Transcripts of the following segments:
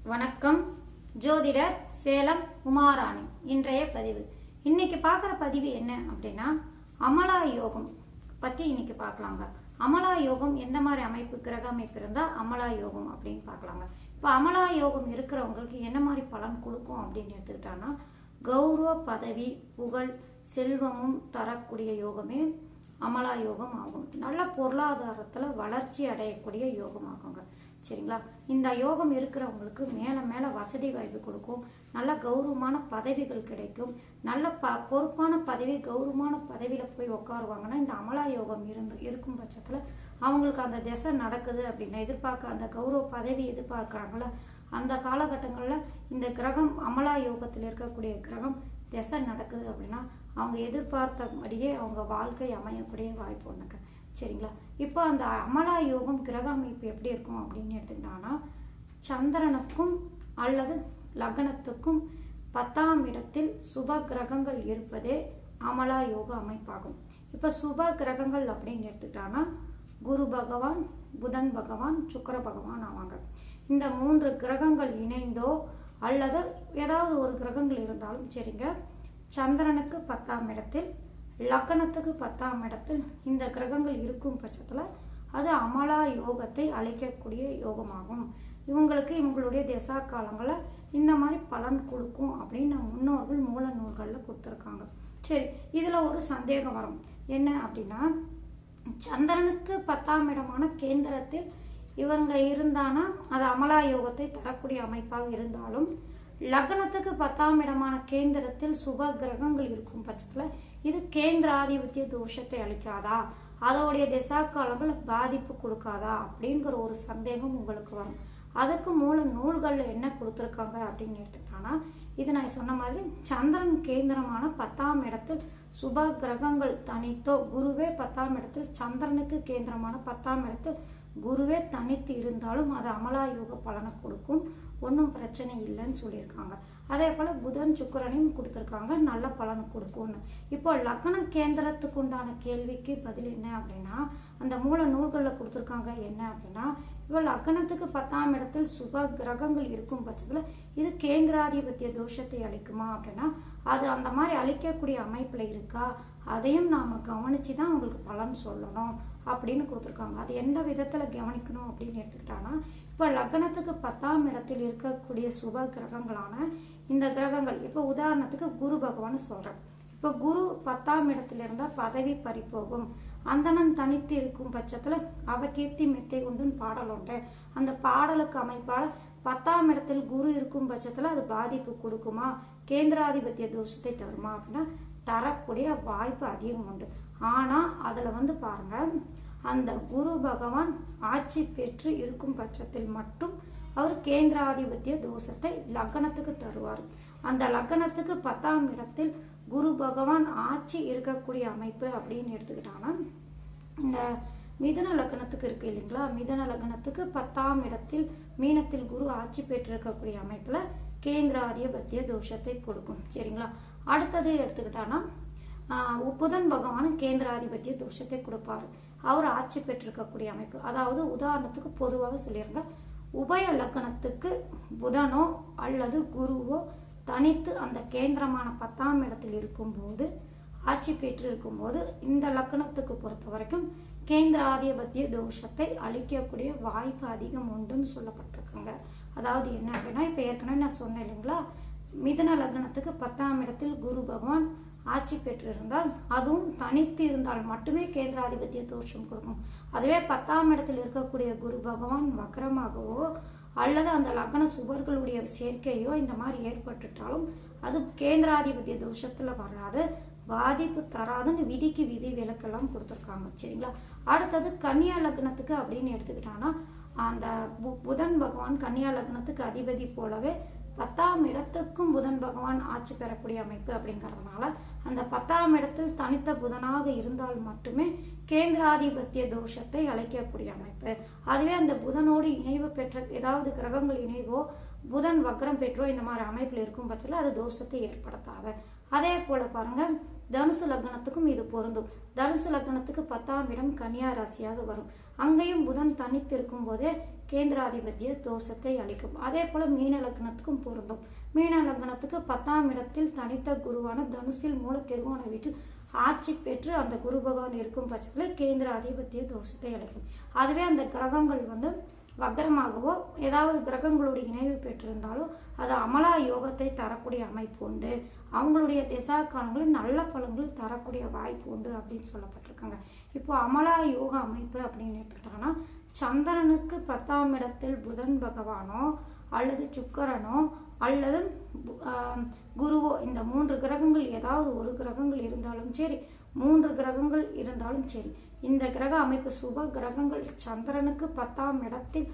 வணக்கம். ஜோதிடர் சேலம் உமாராணி. இன்றைய பதிவு இன்னைக்கு பார்க்குற பதிவு என்ன அப்படின்னா அமலா யோகம் பற்றி இன்னைக்கு பார்க்கலாங்க. அமலா யோகம் எந்த மாதிரி அமைப்பு கிரக அமைப்பு இருந்தால் அமலா யோகம் அப்படின்னு பார்க்கலாங்க. இப்போ அமலா யோகம் இருக்கிறவங்களுக்கு என்ன மாதிரி பலன் கொடுக்கும் அப்படின்னு எடுத்துக்கிட்டாங்கன்னா கௌரவ பதவி புகழ் செல்வமும் தரக்கூடிய யோகமே அமலா யோகம் ஆகும். நல்ல பொருளாதாரத்தில் வளர்ச்சி அடையக்கூடிய யோகம் ஆகுங்க. சரிங்களா? இந்த யோகம் இருக்கிறவங்களுக்கு மேலே மேலே வசதி வாய்ப்பு கொடுக்கும். நல்ல கௌரவமான பதவிகள் கிடைக்கும். நல்ல பொறுப்பான பதவி கௌரவமான பதவியில் போய் உட்காருவாங்கன்னா இந்த அமலா யோகம் இருக்கும் பட்சத்தில் அவங்களுக்கு அந்த திசை நடக்குது அப்படின்னா எதிர்பார்க்க அந்த கௌரவ பதவி எதிர்பார்க்குறாங்கள அந்த காலகட்டங்களில் இந்த கிரகம் அமலா யோகத்தில் இருக்கக்கூடிய கிரகம் திசை நடக்குது அப்படின்னா அவங்க எதிர்பார்த்தபடியே அவங்க வாழ்க்கை அமையக்கூடிய வாய்ப்பு ஒன்றுங்க. சரிங்களா? இப்போ அந்த அமலா யோகம் கிரக அமைப்பு எப்படி இருக்கும் அப்படின்னு எடுத்துக்கிட்டாங்கன்னா சந்திரனுக்கும் அல்லது லக்னத்துக்கும் 10ஆம் இடத்தில் சுப கிரகங்கள் இருப்பதே அமலா யோக அமைப்பாகும். இப்போ சுப கிரகங்கள் அப்படின்னு எடுத்துக்கிட்டாங்கன்னா குரு பகவான், புதன் பகவான், சுக்கிர பகவான் ஆவாங்க. இந்த 3 கிரகங்கள் இணைந்தோ அல்லது ஏதாவது ஒரு கிரகங்கள் இருந்தாலும் சரிங்க, சந்திரனுக்கு 10ஆம் இடத்தில் லக்னத்துக்கு 10ஆம் இடத்தில் இந்த கிரகங்கள் இருக்கும் பட்சத்தில் அது அமலா யோகத்தை அளிக்கக்கூடிய யோகமாகும். இவங்களுக்கு இவங்களுடைய திசா காலங்களில் இந்த மாதிரி பலன் கொடுக்கும் அப்படின்னு நம்ம முன்னோர்கள் மூல நூல்களில் கொடுத்துருக்காங்க. சரி, இதில் ஒரு சந்தேகம் வரும். என்ன அப்படின்னா சந்திரனுக்கு 10ஆம் இடமான கேந்திரத்தில் இவங்க இருந்தானா அது அமலா யோகத்தை தரக்கூடிய அமைப்பாக இருந்தாலும் லக்னத்துக்கு 10ஆம் இடமான கேந்திரத்தில் சுப கிரகங்கள் இருக்கும் பட்சத்தில் இது கேந்திராதிபத்திய தோஷத்தை அளிக்காதா, அதோடைய திசா காலங்கள் பாதிப்பு கொடுக்காதா அப்படிங்கிற ஒரு சந்தேகம் உங்களுக்கு வரும். அதுக்கு மூல நூல்களில் என்ன கொடுத்துருக்காங்க அப்படின்னு எடுத்துக்கிட்டாங்கன்னா இது நான் சொன்ன மாதிரி சந்திரன் கேந்திரமான 10ஆம் இடத்தில் சுப கிரகங்கள் தனித்தோ குருவே 10ஆம் இடத்தில் சந்திரனுக்கு கேந்திரமான 10ஆம் இடத்தில் குருவே தனித்து இருந்தாலும் அது அமலா யோக பலனை கொடுக்கும், ஒன்றும் பிரச்சனை இல்லைன்னு சொல்லியிருக்காங்க. அதே போல் புதன் சுக்கிரனையும் கொடுத்துருக்காங்க, நல்ல பலன் கொடுக்கும்னு. இப்போ லக்ன கேந்திரத்துக்கு உண்டான கேள்விக்கு பதில் என்ன அப்படின்னா அந்த மூல நூல்களில் கொடுத்துருக்காங்க. என்ன அப்படின்னா இப்போ லக்னத்துக்கு 10ஆம் இடத்தில் சுப கிரகங்கள் இருக்கும் பட்சத்தில் இது கேந்திராதிபத்திய தோஷத்தை அளிக்குமா அப்படின்னா அது அந்த மாதிரி அளிக்கக்கூடிய அமைப்பில் இருக்கா, அதையும் நாம் கவனித்து தான் அவங்களுக்கு பலன் சொல்லணும் அப்படின்னு கொடுத்துருக்காங்க. அது எந்த விதத்தில் கவனிக்கணும் அப்படின்னு எடுத்துக்கிட்டாங்கன்னா இப்போ லக்னத்துக்கு 10ஆம் இடத்தில் இருக்கக்கூடிய சுப கிரகங்களான இந்த கிரகங்கள் இப்போ உதாரணத்துக்கு குரு பகவான் சொல்கிறேன். இப்போ குரு 10ஆம் இடத்துல இருந்தால் பதவி பறிப்போகும், அந்தணன் தனித்து இருக்கும் பட்சத்தில் அவகீர்த்தி மெத்தை உண்டுன்னு பாடல் உண்டு. அந்த பாடலுக்கு அமைப்பால் 10ஆம் இடத்தில் குரு இருக்கும் பட்சத்தில் அது பாதிப்பு கொடுக்குமா, கேந்திராதிபத்திய தோஷத்தை தருமா அப்படின்னா தரக்கூடிய வாய்ப்பு அதிகம் உண்டு. ஆனால் அதில் பாருங்க அந்த குரு பகவான் ஆட்சி பெற்று இருக்கும் பட்சத்தில் மட்டும் அவர் கேந்திராதிபத்திய தோஷத்தை லக்னத்துக்கு தருவார். அந்த லக்னத்துக்கு 10ஆம் இடத்தில் குரு பகவான் ஆட்சி இருக்கக்கூடிய அமைப்பு அப்படின்னு எடுத்துக்கிட்டாங்கன்னா இந்த மிதுன லக்னத்துக்கு இருக்கு இல்லைங்களா, மிதுன லக்னத்துக்கு 10ஆம் இடத்தில் மீனத்தில் குரு ஆட்சி பெற்றிருக்கக்கூடிய அமைப்பில் கேந்திராதிபத்திய தோஷத்தை கொடுக்கும். சரிங்களா? அடுத்தது எடுத்துக்கிட்டான்னா புதன் பகவான் கேந்திராதிபத்திய தோஷத்தை கொடுப்பாரு, அவர் ஆட்சி பெற்றிருக்கக்கூடிய அமைப்பு. அதாவது உதாரணத்துக்கு பொதுவாக சொல்லிடுங்க, உபய லக்னத்துக்கு புதனோ அல்லது குருவோ தனித்து அந்த கேந்திரமான 10ஆம் இடத்தில் இருக்கும்போது ஆட்சி பெற்று இருக்கும்போது இந்த லக்னத்துக்கு பொறுத்த வரைக்கும் கேந்திராதிபத்திய தோஷத்தை அளிக்கக்கூடிய வாய்ப்பு அதிகம் உண்டுன்னு சொல்லப்பட்டிருக்காங்க. அதாவது என்ன அப்படின்னா இப்போ ஏற்கனவே நான் சொன்னேன் இல்லைங்களா, மிதுன லக்னத்துக்கு 10ஆம் இடத்தில் குரு பகவான் ஆட்சி பெற்றிருந்தால் அதுவும் தனித்து இருந்தால் மட்டுமே கேந்திராதிபத்திய தோஷம் கொடுக்கும். அதுவே 10ஆம் இடத்தில் இருக்கக்கூடிய குரு பகவான் வக்ரமாகவோ அல்லது அந்த லக்ன சுபர்களுடைய சேர்க்கையோ இந்த மாதிரி ஏற்பட்டுட்டாலும் அது கேந்திராதிபத்திய தோஷத்தில் வராது, பாதிப்பு தராதுன்னு விதிக்கு விதி விலக்கெல்லாம் கொடுத்துருக்காங்க. சரிங்களா? அடுத்தது கன்னியா லக்னத்துக்கு அப்படின்னு எடுத்துக்கிட்டாங்கன்னா அந்த புதன் பகவான் கன்னியா லக்னத்துக்கு அதிபதி போலவே 10ஆம் இடத்துக்கும் புதன் பகவான் ஆட்சி பெறக்கூடிய அமைப்பு அப்படிங்கிறதுனால அந்த 10ஆம் இடத்தில் தனித்த புதனாக இருந்தால் மட்டுமே கேந்திராதிபத்திய தோஷத்தை அளிக்கக்கூடிய அமைப்பு. அதுவே அந்த புதனோடு இணைவு பெற்ற ஏதாவது கிரகங்கள் இணைவோ புதன் வக்ரம் பெற்றோ இந்த மாதிரி அமைப்பில் இருக்கும் பட்சத்தில் அது தோஷத்தை ஏற்படுத்தாது. அதே போல பாருங்க தனுசு லக்னத்துக்கும் இது பொருந்தும். தனுசு லக்னத்துக்கு 10ஆம் இடம் கன்னியா ராசியாக வரும். அங்கேயும் புதன் தனித்து இருக்கும் போதே கேந்திராதிபத்திய தோஷத்தை அளிக்கும். அதே போல மீன லக்னத்துக்கும் பொருந்தும். மீன லக்னத்துக்கு 10ஆம் இடத்தில் தனித்த குருவான தனுசில் மூல திருவோண வீட்டில் ஆட்சி பெற்று அந்த குரு பகவான் இருக்கும் பட்சத்தில் கேந்திர ஆதிபத்திய தோஷத்தை அளிக்கும். அதுவே அந்த கிரகங்கள் வக்ரமாகவோ ஏதாவது கிரகங்களுடைய இணைவு பெற்றிருந்தாலோ அது அமலா யோகத்தை தரக்கூடிய அமைப்பு உண்டு. அவங்களுடைய திசா காலங்களில் நல்ல பலன்கள் தரக்கூடிய வாய்ப்பு உண்டு அப்படின்னு சொல்லப்பட்டிருக்காங்க. இப்போ அமலா யோக அமைப்பு அப்படின்னு எடுத்துக்கிட்டோம்னா சந்திரனுக்கு 10ஆம் இடத்தில் புதன் பகவானோ அல்லது சுக்கரனோ அல்லது குருவோ, இந்த 3 கிரகங்கள் ஏதாவது ஒரு கிரகங்கள் இருந்தாலும் சரி, 3 கிரகங்கள் இருந்தாலும் சரி, இந்த கிரக அமைப்பு சுப கிரகங்கள் சந்திரனுக்கு 10ஆம் இடத்தில்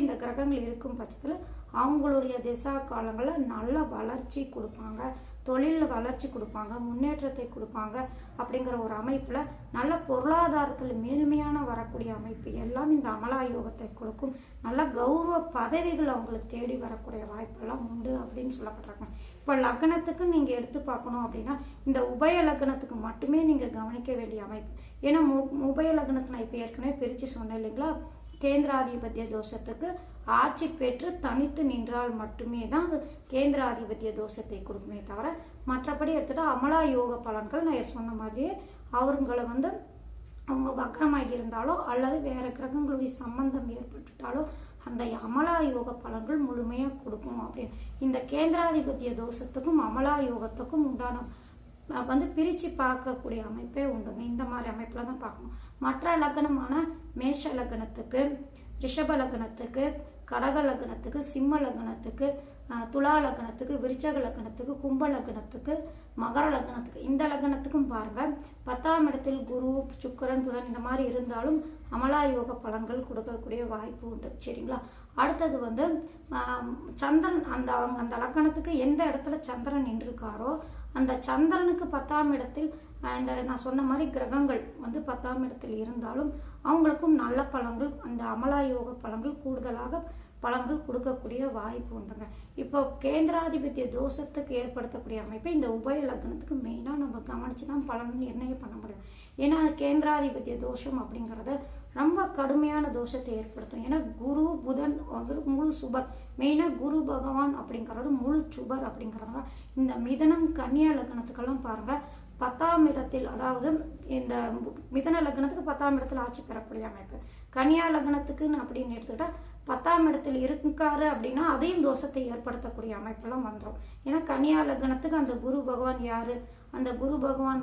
இந்த கிரகங்கள் இருக்கும் பட்சத்தில் அவங்களுடைய திசா காலங்களில் நல்ல வளர்ச்சி கொடுப்பாங்க, தொழிலில் வளர்ச்சி கொடுப்பாங்க, முன்னேற்றத்தை கொடுப்பாங்க. அப்படிங்கிற ஒரு அமைப்பில் நல்ல பொருளாதாரத்தில் மேன்மையான வரக்கூடிய அமைப்பு எல்லாம் இந்த அமலா யோகத்தை கொடுக்கும். நல்ல கௌரவ பதவிகள் அவங்களுக்கு தேடி வரக்கூடிய வாய்ப்பெல்லாம் உண்டு அப்படின்னு சொல்லப்படுறாங்க. இப்போ லக்னத்துக்கு நீங்கள் எடுத்து பார்க்கணும் அப்படின்னா இந்த உபய லக்னத்துக்கு மட்டுமே நீங்கள் கவனிக்க வேண்டிய அமைப்பு. ஏன்னா உபய லக்னத்துக்கு நான் இப்போ ஏற்கனவே பிரித்து சொன்னேன் இல்லைங்களா, கேந்திராதிபத்திய தோஷத்துக்கு ஆட்சி பெற்று தனித்து நின்றால் மட்டுமே தான் அது கேந்திராதிபத்திய தோஷத்தை கொடுக்குமே தவிர மற்றபடி எடுத்துட்டா அமலா யோக பலன்கள் நான் சொன்ன மாதிரியே அவங்களை அவங்க வக்ரமாகி இருந்தாலோ அல்லது வேற கிரகங்களுடைய சம்பந்தம் ஏற்பட்டுட்டாலோ அந்த அமலா யோக பலன்கள் முழுமையாக கொடுக்கும். அப்படின்னு இந்த கேந்திராதிபத்திய தோஷத்துக்கும் அமலா யோகத்துக்கும் உண்டான பிரித்து பார்க்கக்கூடிய அமைப்பே உண்டுங்க. இந்த மாதிரி அமைப்பில் தான் பார்க்கணும். மற்ற லக்னமான மேஷ லக்னத்துக்கு, ரிஷப லக்னத்துக்கு, கடக லக்னத்துக்கு, சிம்ம லக்னத்துக்கு, துலா லக்னத்துக்கு, விருச்சக லக்னத்துக்கு, கும்ப லக்னத்துக்கு, மகர லக்னத்துக்கு, இந்த லக்னத்துக்கும் பாருங்க 10ஆம் இடத்தில் குரு, சுக்கரன், புதன் இந்த மாதிரி இருந்தாலும் அமலா யோக பலன்கள் கொடுக்கக்கூடிய வாய்ப்பு உண்டு. சரிங்களா. அடுத்தது சந்திரன் அந்த லக்னத்துக்கு எந்த இடத்துல சந்திரன் நின்றுருக்காரோ அந்த சந்திரனுக்கு 10ஆம் இடத்தில் இந்த நான் சொன்ன மாதிரி கிரகங்கள் 10ஆம் இடத்தில் இருந்தாலும் அவங்களுக்கும் நல்ல பலன்கள், அந்த அமலா யோக பலன்கள் கூடுதலாக பலன்கள் கொடுக்கக்கூடிய வாய்ப்பு உண்டுங்க. இப்போ கேந்திராதிபத்திய தோஷத்துக்கு ஏற்படுத்தக்கூடிய அமைப்பை இந்த உபய லக்னத்துக்கு மெயினாக நம்ம கவனிச்சு தான் பலன் நிர்ணயம் பண்ண முடியும். ஏன்னா அந்த கேந்திராதிபத்திய தோஷம் அப்படிங்கிறத ரொம்ப கடுமையான தோஷத்தை ஏற்படுத்தும். ஏன்னா குரு புதன் முழு சுபர், மெயினாக குரு பகவான் அப்படிங்கிறது முழு சுபர் அப்படிங்கிறதுனால இந்த மிதனம் கன்னியா லக்னத்துக்கெல்லாம் பாருங்க 10ஆம் இடத்தில், அதாவது இந்த மிதன லக்னத்துக்கு 10ஆம் இடத்தில் ஆட்சி பெறக்கூடிய அமைப்பு. கன்னியா லக்னத்துக்குன்னு அப்படின்னு எடுத்துக்கிட்டா 10ஆம் இடத்தில் இருக்காரு அப்படின்னா அதையும் தோஷத்தை ஏற்படுத்தக்கூடிய அமைப்பெல்லாம் வந்துடும். ஏன்னா கன்னியா லக்னத்துக்கு அந்த குரு பகவான் யாரு, அந்த குரு பகவான்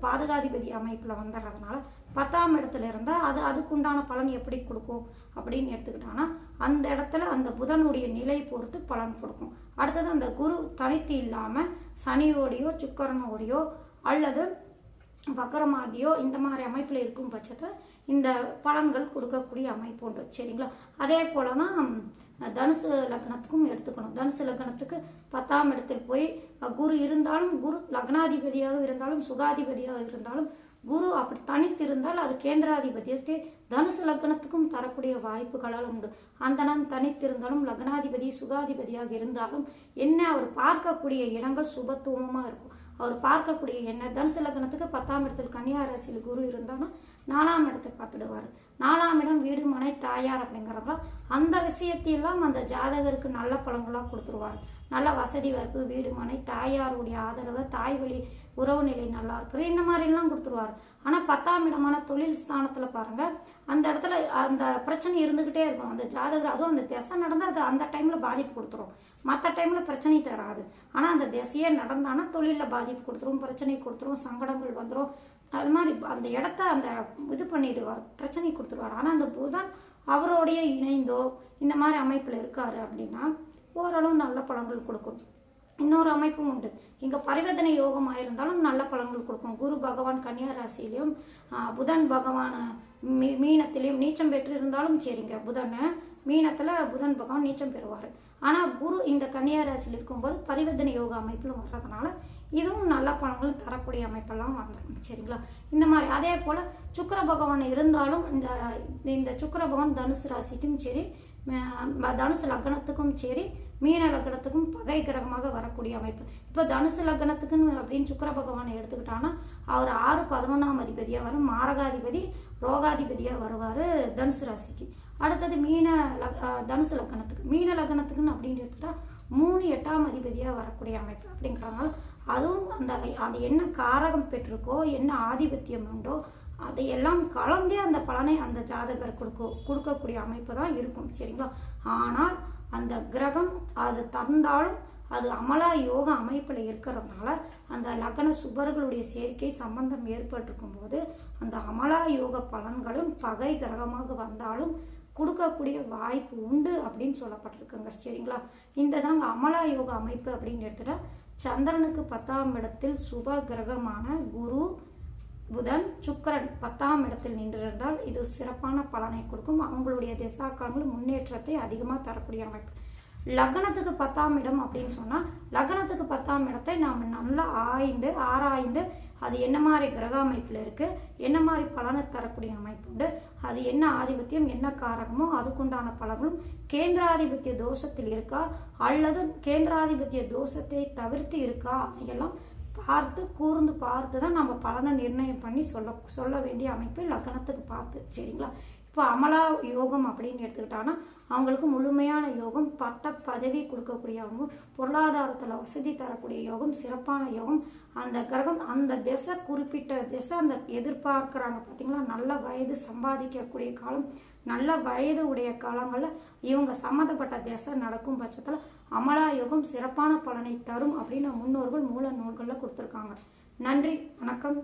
பாதகாதிபதி அமைப்பில் வந்துடுறதுனால 10ஆம் இடத்துல இருந்தால் அதுக்குண்டான பலன் எப்படி கொடுக்கும் அப்படின்னு எடுத்துக்கிட்டாங்கன்னா அந்த இடத்துல அந்த புதனுடைய நிலை பொறுத்து பலன் கொடுக்கும். அடுத்தது அந்த குரு தனித்து இல்லாமல் சனியோடையோ சுக்கரனோடையோ அல்லது வக்கரமாகியோ இந்த மாதிரி அமைப்பில் இருக்கும் பட்சத்தில் இந்த பலன்கள் கொடுக்கக்கூடிய அமைப்பு உண்டு. சரிங்களா. அதே போல தான் தனுசு லக்னத்துக்கும் எடுத்துக்கணும். தனுசு லக்னத்துக்கு 10ஆம் இடத்தில் போய் குரு இருந்தாலும், குரு லக்னாதிபதியாக இருந்தாலும் சுகாதிபதியாக இருந்தாலும் குரு அப்படி தனித்து இருந்தால் அது கேந்திராதிபதியத்தை தனுசு லக்னத்துக்கும் தரக்கூடிய வாய்ப்புகளால் உண்டு. அந்த நான் தனித்து இருந்தாலும் லக்னாதிபதி சுகாதிபதியாக இருந்தாலும் என்ன அவர் பார்க்கக்கூடிய இடங்கள் சுபத்துவமாக இருக்கும். அவர் பார்க்கக்கூடிய என்ன தனுசு லக்னத்துக்கு 10ஆம் இடத்தில் கன்னியா ராசியில் குரு இருந்தாலும் 4ஆம் இடத்தை பார்த்துடுவார். 4ஆம் இடம் வீடு மனை தாயார் அப்படிங்கிறதுலாம் அந்த விஷயத்தையெல்லாம் அந்த ஜாதகருக்கு நல்ல பலன்களாக கொடுத்துருவார். நல்ல வசதி வாய்ப்பு, வீடு மனை, தாயாருடைய ஆதரவு, தாய் வழி உறவு நிலை நல்லா இருக்குது, இந்த மாதிரிலாம் கொடுத்துருவார். ஆனால் 10ஆம் இடமான தொழில் ஸ்தானத்தில் பாருங்க அந்த இடத்துல அந்த பிரச்சனை இருந்துக்கிட்டே இருக்கும். அந்த ஜாதகர் அதுவும் அந்த திசை நடந்தால் அது அந்த டைமில் பாதிப்பு கொடுத்துரும். மற்ற டைமில் பிரச்சனை தராது. ஆனால் அந்த திசையே நடந்தானா தொழிலில் பாதிப்பு கொடுத்துரும், பிரச்சனை கொடுத்துரும், சங்கடங்கள் வந்துடும். அது மாதிரி அந்த இடத்த அந்த இது பண்ணிடுவார், பிரச்சனை கொடுத்துருவார். ஆனால் அந்த புதன் அவரோடைய இணைந்தோ இந்த மாதிரி அமைப்பில் இருக்காரு அப்படின்னா ஓரளவு நல்ல பலன்கள் கொடுக்கும். இன்னொரு அமைப்பும் உண்டு. இங்கே பரிவர்த்தனை யோகம் ஆயிருந்தாலும் நல்ல பலன்கள் கொடுக்கும். குரு பகவான் கன்னியா ராசியிலையும் புதன் பகவான் மீனத்திலையும் நீச்சம் பெற்று இருந்தாலும் சரிங்க, புதன் மீனத்தில் புதன் பகவான் நீச்சம் பெறுவார். ஆனால் குரு இந்த கன்னியா ராசியில் இருக்கும்போது பரிவர்த்தனை யோக அமைப்பில் வர்றதுனால இதுவும் நல்ல பலன்கள் தரக்கூடிய அமைப்பெல்லாம் வந்துடும். சரிங்களா. இந்த மாதிரி அதே போல் சுக்கிர பகவான் இருந்தாலும் இந்த சுக்கிர பகவான் தனுசு ராசிக்கும் சரி தனுசு லக்னத்துக்கும் சரி மீன லக்னத்துக்கும் பகை கிரகமாக வரக்கூடிய அமைப்பு. இப்போ தனுசு லக்னத்துக்குன்னு அப்படின்னு சுக்கிர பகவானை எடுத்துக்கிட்டான்னா அவர் 6-11ஆம் அதிபதியாக வரும், மாரகாதிபதி ரோகாதிபதியாக வருவார் தனுசு ராசிக்கு. அடுத்தது தனுசு லக்னத்துக்கு மீன லக்னத்துக்குன்னு அப்படின்னு எடுத்துக்கிட்டா 3-8ஆம் அதிபதியாக வரக்கூடிய அமைப்பு. அப்படிங்கிறதுனால அதுவும் அந்த என்ன காரகம் பெற்றிருக்கோ, என்ன ஆதிபத்தியம் உண்டோ அதையெல்லாம் கலந்தே அந்த பலனை அந்த ஜாதகர் கொடுக்கக்கூடிய அமைப்பு தான் இருக்கும். சரிங்களா? ஆனால் அந்த கிரகம் அது தந்தாலும் அது அமலா யோக அமைப்பில் இருக்கிறதுனால அந்த லக்ன சுபர்களுடைய சேர்க்கை சம்பந்தம் ஏற்பட்டிருக்கும் போது அந்த அமலா யோக பலன்களும் பகை கிரகமாக வந்தாலும் கொடுக்கக்கூடிய வாய்ப்பு உண்டு அப்படின்னு சொல்லப்பட்டிருக்குங்க. சரிங்களா? இந்த தாங்க அமலா யோக அமைப்பு அப்படின்னு எடுத்துட்டா சந்திரனுக்கு 10ஆம் இடத்தில் சுப கிரகமான குரு புதன் சுக்கிரன் 10ஆம் இடத்தில் நின்றிருந்தால் இது சிறப்பான பலனை கொடுக்கும். அவங்களுடைய திசாக்காலங்களும் முன்னேற்றத்தை அதிகமாக தரக்கூடிய அமைப்பு. லக்னத்துக்கு 10ஆம் இடம் அப்படின்னு சொன்னால் லக்னத்துக்கு 10ஆம் இடத்தை நாம் நல்லா ஆராய்ந்து அது என்ன மாதிரி கிரக அமைப்பில் இருக்குது, என்ன மாதிரி பலனை தரக்கூடிய அமைப்பு உண்டு, அது என்ன ஆதிபத்தியம் என்ன காரகமோ அதுக்குண்டான பலன்களும் கேந்திராதிபத்திய தோஷத்தில் இருக்கா அல்லது கேந்திராதிபத்திய தோஷத்தை தவிர்த்து இருக்கா அதையெல்லாம் கூர்ந்து பார்த்து தான் நம்ம பலனை நிர்ணயம் பண்ணி சொல்ல வேண்டிய அமைப்பு லக்னத்துக்கு பார்த்து. சரிங்களா? இப்போ அமலா யோகம் அப்படின்னு எடுத்துக்கிட்டாங்கன்னா அவங்களுக்கு முழுமையான யோகம், பட்ட பதவி கொடுக்கக்கூடிய யோகம், பொருளாதாரத்தில் வசதி தரக்கூடிய யோகம், சிறப்பான யோகம். அந்த கிரகம் அந்த குறிப்பிட்ட திசை அந்த எதிர்பார்க்குறாங்க பார்த்தீங்களா, நல்ல வயது சம்பாதிக்கக்கூடிய காலம், நல்ல வயது உடைய காலங்களில் இவங்க சம்மந்தப்பட்ட திசை நடக்கும் பட்சத்தில் அமலா யோகம் சிறப்பான பலனை தரும் அப்படின்னு முன்னோர்கள் மூல நூல்களில் கொடுத்துருக்காங்க. நன்றி, வணக்கம்.